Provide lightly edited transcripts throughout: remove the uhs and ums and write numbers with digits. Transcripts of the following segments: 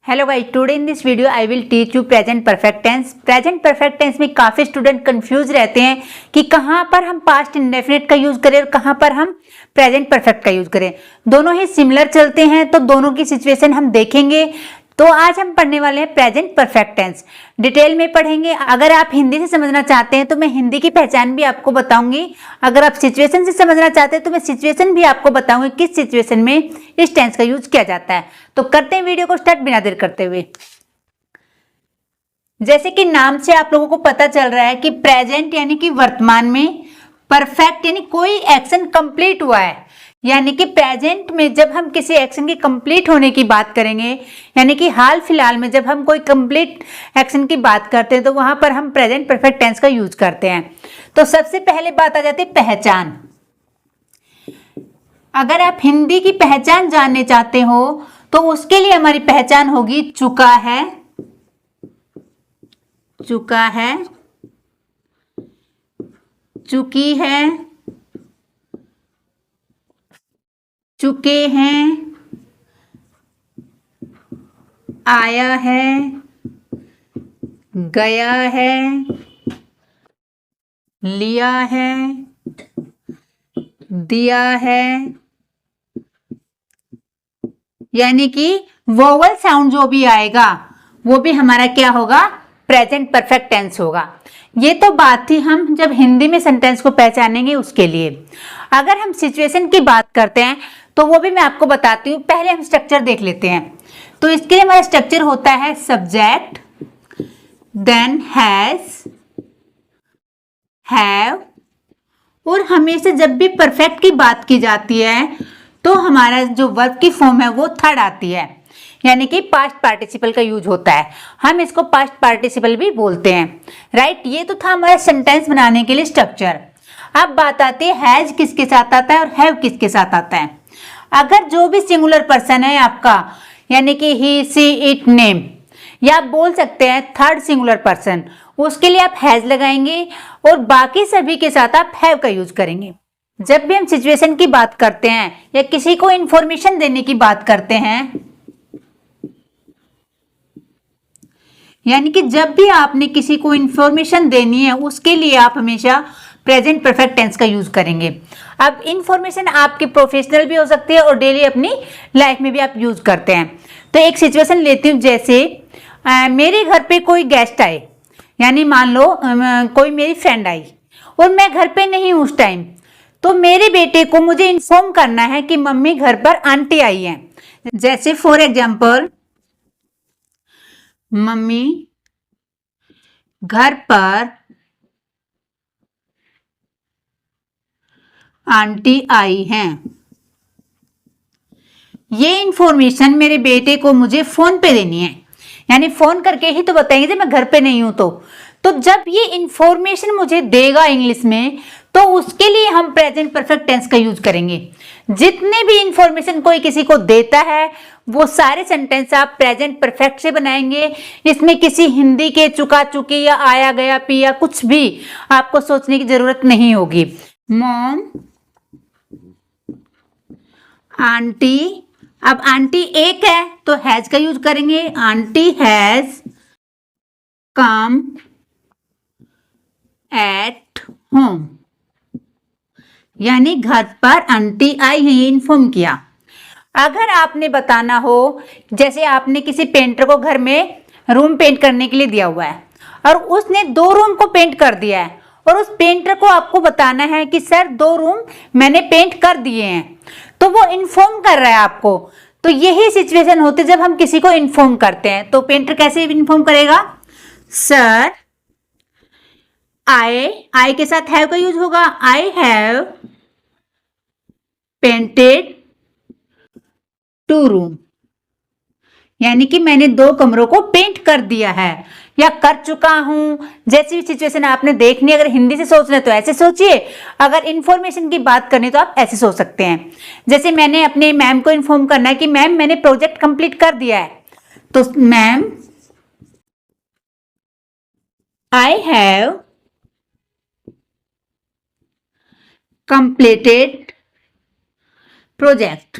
Hello guys, today in this video I will teach you present perfect tense. Present perfect tense में काफी student confuse रहते हैं कि कहां पर हम पास्ट इंडेफिनिट का यूज करें और कहां पर हम प्रेजेंट परफेक्ट का यूज करें। दोनों ही सिमिलर चलते हैं, तो दोनों की सिचुएशन हम देखेंगे। तो आज हम पढ़ने वाले हैं प्रेजेंट परफेक्ट टेंस, डिटेल में पढ़ेंगे। अगर आप हिंदी से समझना चाहते हैं तो मैं हिंदी की पहचान भी आपको बताऊंगी। अगर आप सिचुएशन से समझना चाहते हैं तो मैं सिचुएशन भी आपको बताऊंगी किस सिचुएशन में इस टेंस का यूज किया जाता है। तो करते हैं वीडियो को स्टार्ट बिना देर करते हुए। जैसे कि नाम से आप लोगों को पता चल रहा है कि प्रेजेंट यानी कि वर्तमान में, परफेक्ट यानी कोई एक्शन कंप्लीट हुआ है। यानी कि प्रेजेंट में जब हम किसी एक्शन के कंप्लीट होने की बात करेंगे, यानी कि हाल फिलहाल में जब हम कोई कंप्लीट एक्शन की बात करते हैं तो वहां पर हम प्रेजेंट परफेक्ट टेंस का यूज करते हैं। तो सबसे पहले बात आ जाती है पहचान। अगर आप हिंदी की पहचान जानने चाहते हो तो उसके लिए हमारी पहचान होगी चुका है, चुका है, चुकी है, चुके हैं, आया है, गया है, लिया है, दिया है। यानी कि वोवल साउंड जो भी आएगा वो भी हमारा क्या होगा, प्रेजेंट परफेक्ट टेंस होगा। ये तो बात थी हम जब हिंदी में सेंटेंस को पहचानेंगे उसके लिए। अगर हम सिचुएशन की बात करते हैं तो वो भी मैं आपको बताती हूँ। पहले हम स्ट्रक्चर देख लेते हैं। तो इसके लिए हमारा स्ट्रक्चर होता है सब्जेक्ट, देन हैज, हैव, और हमेशा जब भी परफेक्ट की बात की जाती है तो हमारा जो वर्ब की फॉर्म है वो थर्ड आती है, यानी कि पास्ट पार्टिसिपल का यूज होता है। हम इसको पास्ट पार्टिसिपल भी बोलते हैं, राइट। ये तो था हमारा सेंटेंस बनाने के लिए स्ट्रक्चर। अब बात आती है हैज किसके साथ आता है और हैव किसके साथ आता है। अगर जो भी सिंगुलर पर्सन है आपका, यानी कि ही, सी, इट, नेम, या आप बोल सकते हैं थर्ड सिंगुलर पर्सन, उसके लिए आप हैज लगाएंगे और बाकी सभी के साथ आप हैव का यूज करेंगे। जब भी हम सिचुएशन की बात करते हैं या किसी को इंफॉर्मेशन देने की बात करते हैं, यानी कि जब भी आपने किसी को इंफॉर्मेशन देनी है उसके लिए आप हमेशा प्रेजेंट परफेक्ट टेंस का यूज करेंगे। अब इंफॉर्मेशन आपकी प्रोफेशनल भी हो सकती है और डेली अपनी लाइफ में भी आप यूज करते हैं। तो एक सिचुएशन लेती हूँ, जैसे मेरे घर पे कोई गेस्ट आए, यानी मान लो कोई मेरी फ्रेंड आई और मैं घर पे नहीं हूँ उस टाइम, तो मेरे बेटे को मुझे इन्फॉर्म करना है कि मम्मी घर पर आंटी आई है। जैसे फॉर एग्जाम्पल, मम्मी घर पर आंटी आई हैं। ये इंफॉर्मेशन मेरे बेटे को मुझे फोन पे देनी है, यानी फोन करके ही तो बताएंगे जब मैं घर पे नहीं हूं तो जब ये इंफॉर्मेशन मुझे देगा इंग्लिश में, तो उसके लिए हम प्रेजेंट परफेक्ट टेंस का यूज करेंगे। जितने भी इंफॉर्मेशन कोई किसी को देता है वो सारे सेंटेंस आप प्रेजेंट परफेक्ट से बनाएंगे। इसमें किसी हिंदी के चुका, चुकी या आया, गया, पिया कुछ भी आपको सोचने की जरूरत नहीं होगी। मॉम, आंटी, अब आंटी एक है तो हैज का यूज करेंगे। Aunty has come at home, यानी घर पर आंटी आई है, ये इन्फॉर्म किया। अगर आपने बताना हो, जैसे आपने किसी पेंटर को घर में रूम पेंट करने के लिए दिया हुआ है और उसने 2 रूम को पेंट कर दिया है और उस पेंटर को आपको बताना है कि सर 2 रूम मैंने पेंट कर दिए हैं, तो वो इन्फॉर्म कर रहा है आपको। तो यही सिचुएशन होती है जब हम किसी को इन्फॉर्म करते हैं। तो पेंटर कैसे इन्फॉर्म करेगा, सर आई के साथ हैव का यूज होगा। आई हैव पेंटेड 2 रूम, यानी कि मैंने 2 कमरों को पेंट कर दिया है या कर चुका हूं। जैसी भी सिचुएशन आपने देखनी, अगर हिंदी से सोच रहे तो ऐसे सोचिए, अगर इंफॉर्मेशन की बात करनी तो आप ऐसे सोच सकते हैं। जैसे मैंने अपने मैम को इन्फॉर्म करना है कि मैम मैंने प्रोजेक्ट कंप्लीट कर दिया है, तो ma'am I have completed project.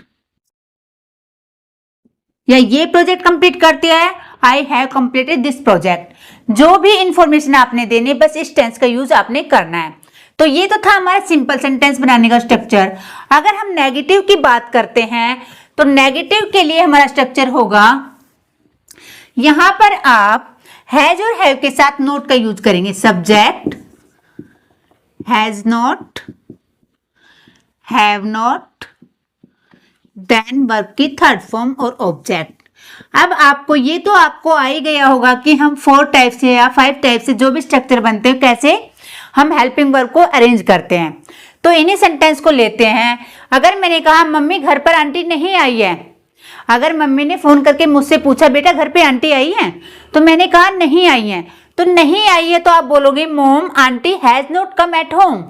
या ये प्रोजेक्ट कंप्लीट कर दिया है, I have completed this project. जो भी इंफॉर्मेशन आपने देनी है बस इस टेंस का यूज आपने करना है। तो ये तो था हमारा सिंपल सेंटेंस बनाने का स्ट्रक्चर। अगर हम नेगेटिव की बात करते हैं तो नेगेटिव के लिए हमारा स्ट्रक्चर होगा, यहां पर आप हैज और हैव के साथ नोट का यूज करेंगे। Subject has not, have not, then verb की थर्ड फॉर्म और ऑब्जेक्ट। अब आपको ये तो आपको आ ही गया होगा कि हम 4 टाइप से या 5 टाइप से जो भी स्ट्रक्चर बनते हैं कैसे हम हेल्पिंग वर्ब को अरेंज करते हैं। तो इन्हीं सेंटेंस को लेते हैं। अगर मैंने कहा मम्मी घर पर आंटी नहीं आई है, अगर मम्मी ने फोन करके मुझसे पूछा बेटा घर पे आंटी आई है, तो मैंने कहा नहीं आई है, तो नहीं आई है तो आप बोलोगे mom aunty has not come at home.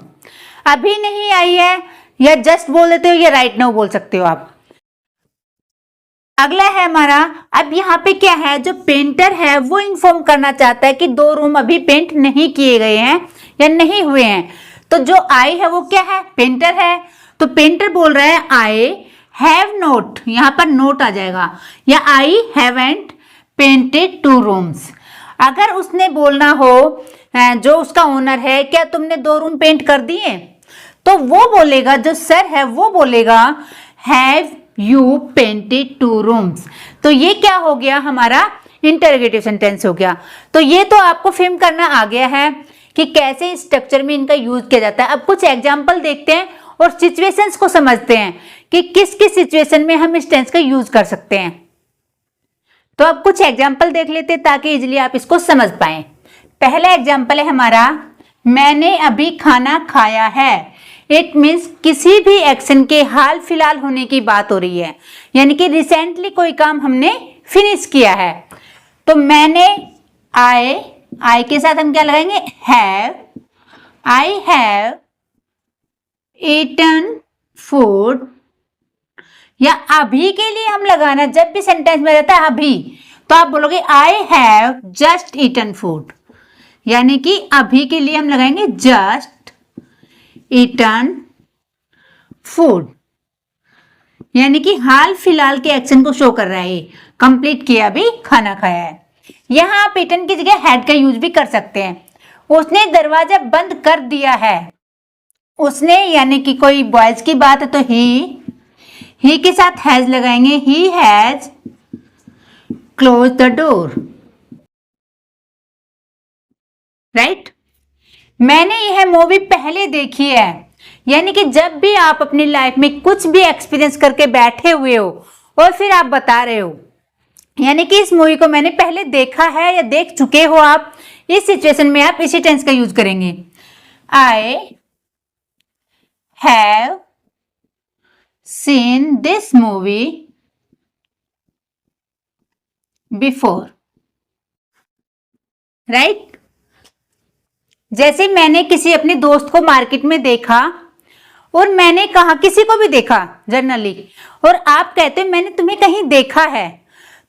अभी नहीं आई है, या जस्ट बोल देते हो या राइट नाउ बोल सकते हो आप। अगला है हमारा, अब यहाँ पे क्या है, जो पेंटर है वो इन्फॉर्म करना चाहता है कि 2 रूम अभी पेंट नहीं किए गए हैं या नहीं हुए हैं। तो जो आई है वो क्या है, पेंटर है। तो पेंटर बोल रहा है आई हैव नोट, यहाँ पर नोट आ जाएगा, या आई हैवंट पेंटेड 2 रूम्स। अगर उसने बोलना हो जो उसका ओनर है, क्या तुमने 2 रूम पेंट कर दिए, तो वो बोलेगा, जो सर है वो बोलेगा हैव यू पेंटेड 2 रूम्स। तो ये क्या हो गया, हमारा इंटरोगेटिव सेंटेंस हो गया। तो ये तो आपको फ्रेम करना आ गया है कि कैसे स्ट्रक्चर में इनका यूज किया जाता है। अब कुछ एग्जाम्पल देखते हैं और सिचुएशंस को समझते हैं कि किस किस सिचुएशन में हम इस टेंस का यूज कर सकते हैं। तो अब कुछ एग्जाम्पल देख लेते हैं ताकि इजिली आप इसको समझ पाए। पहला एग्जाम्पल है हमारा, मैंने अभी खाना खाया है। इट मीन्स किसी भी एक्शन के हाल फिलहाल होने की बात हो रही है, यानी कि रिसेंटली कोई काम हमने फिनिश किया है। तो मैंने आई के साथ हम क्या लगाएंगे, have, I have eaten food, या अभी के लिए हम लगाना, जब भी सेंटेंस में रहता है अभी, तो आप बोलोगे I have just eaten food, यानी कि अभी के लिए हम लगाएंगे जस्ट ईटन फूड, यानी कि हाल फिलहाल के एक्शन को शो कर रहा है, कंप्लीट किया, अभी खाना खाया है। यहां आप ईटन की जगह हैड का यूज भी कर सकते हैं। उसने दरवाजा बंद कर दिया है, उसने यानी कि कोई बॉयज की बात है तो ही के साथ हैज लगाएंगे, he has close the door, right. मैंने यह मूवी पहले देखी है, यानी कि जब भी आप अपनी लाइफ में कुछ भी एक्सपीरियंस करके बैठे हुए हो और फिर आप बता रहे हो, यानी कि इस मूवी को मैंने पहले देखा है या देख चुके हो आप, इस सिचुएशन में आप इसी टेंस का यूज करेंगे। I have seen this movie before, right. जैसे मैंने किसी अपने दोस्त को मार्केट में देखा और मैंने कहा, किसी को भी देखा जनरली, और आप कहते हो मैंने तुम्हें कहीं देखा है,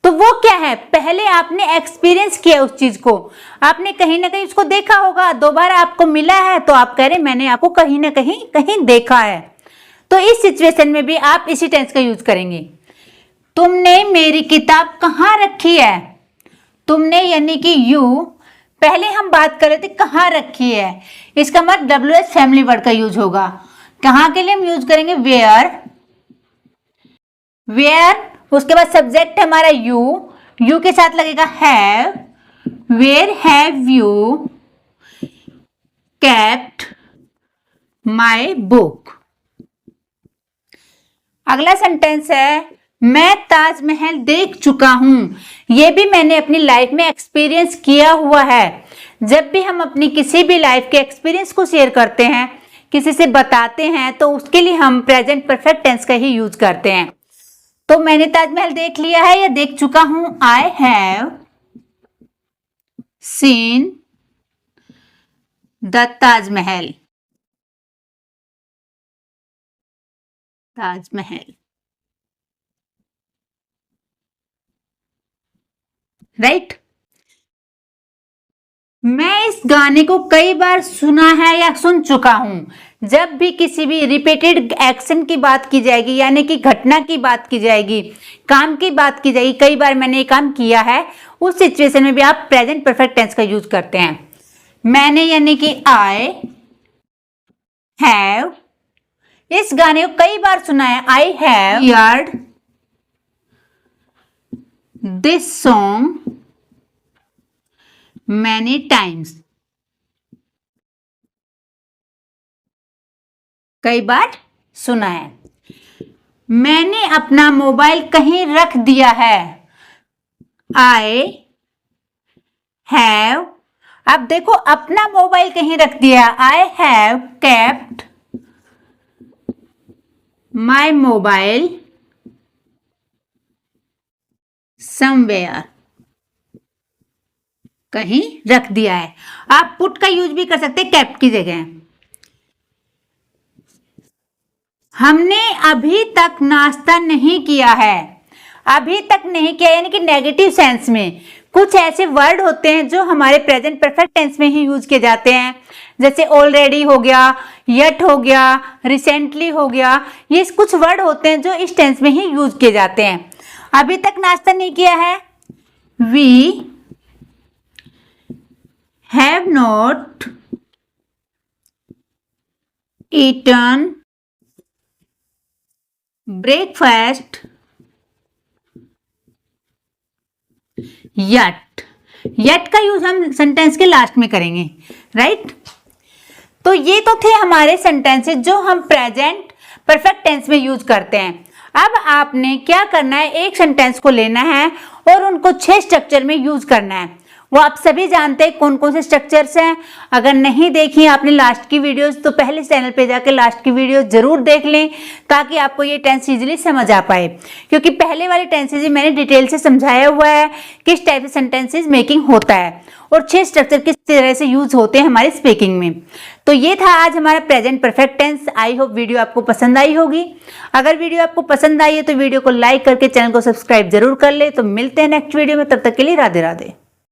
तो वो क्या है, पहले आपने एक्सपीरियंस किया उस चीज को, आपने कहीं ना कहीं उसको देखा होगा, दोबारा आपको मिला है तो आप कह रहे मैंने आपको कहीं ना कहीं देखा है। तो इस सिचुएशन में भी आप इसी टेंस का यूज करेंगे। तुमने मेरी किताब कहाँ रखी है, तुमने यानी कि यू, पहले हम बात कर रहे थे कहाँ रखी है, इसका मतलब WH फैमिली वर्ड का यूज होगा। कहाँ के लिए हम यूज करेंगे, वेयर, उसके बाद सब्जेक्ट है हमारा यू के साथ लगेगा have, where have you kept my book. अगला सेंटेंस है, मैं ताजमहल देख चुका हूं। ये भी मैंने अपनी लाइफ में एक्सपीरियंस किया हुआ है। जब भी हम अपनी किसी भी लाइफ के एक्सपीरियंस को शेयर करते हैं, किसी से बताते हैं, तो उसके लिए हम प्रेजेंट परफेक्ट टेंस का ही यूज करते हैं। तो मैंने ताजमहल देख लिया है या देख चुका हूं, I have seen the Taj Mahal, Taj Mahal, right. मैं इस गाने को कई बार सुना है या सुन चुका हूं। जब भी किसी भी रिपीटेड एक्शन की बात की जाएगी, यानी कि घटना की बात की जाएगी, काम की बात की जाएगी, कई बार मैंने ये काम किया है, उस सिचुएशन में भी आप प्रेजेंट परफेक्ट टेंस का यूज करते हैं। मैंने यानी कि आई हैव, इस गाने को कई बार सुना है, I have heard this song many times, कई बार सुना है। मैंने अपना मोबाइल कहीं रख दिया है, आई हैव, अब देखो अपना मोबाइल कहीं रख दिया, I have kept my mobile somewhere, कहीं रख दिया है। आप पुट का यूज भी कर सकते हैं केप्ट की जगह। हमने अभी तक नाश्ता नहीं किया है, अभी तक नहीं किया यानी कि नेगेटिव सेंस में। कुछ ऐसे वर्ड होते हैं जो हमारे प्रेजेंट परफेक्ट टेंस में ही यूज किए जाते हैं, जैसे ऑलरेडी हो गया, यट हो गया, रिसेंटली हो गया, ये कुछ वर्ड होते हैं जो इस टेंस में ही यूज किए जाते हैं। अभी तक नाश्ता नहीं किया है, we have not eaten breakfast yet, yet का यूज हम सेंटेंस के लास्ट में करेंगे, राइट। तो ये तो थे हमारे सेंटेंसेस जो हम प्रेजेंट परफेक्ट टेंस में यूज करते हैं। अब आपने क्या करना है, एक सेंटेंस को लेना है और उनको 6 स्ट्रक्चर में यूज करना है। वो आप सभी जानते हैं कौन कौन से स्ट्रक्चर्स हैं। अगर नहीं देखी आपने लास्ट की वीडियोस तो पहले चैनल पे जाकर लास्ट की वीडियो जरूर देख लें, ताकि आपको ये टेंस इजीली समझ आ पाए, क्योंकि पहले वाले टेंसेज मैंने डिटेल से समझाया हुआ है किस टाइप से सेंटेंसेज मेकिंग होता है और 6 स्ट्रक्चर किस तरह से यूज होते हैं हमारे स्पीकिंग में। तो ये था आज हमारा present perfect tense. I hope video आपको पसंद आई होगी। अगर वीडियो आपको पसंद आई है तो वीडियो को लाइक करके चैनल को सब्सक्राइब जरूर कर ले। तो मिलते हैं नेक्स्ट वीडियो में, तब तक के लिए राधे राधे।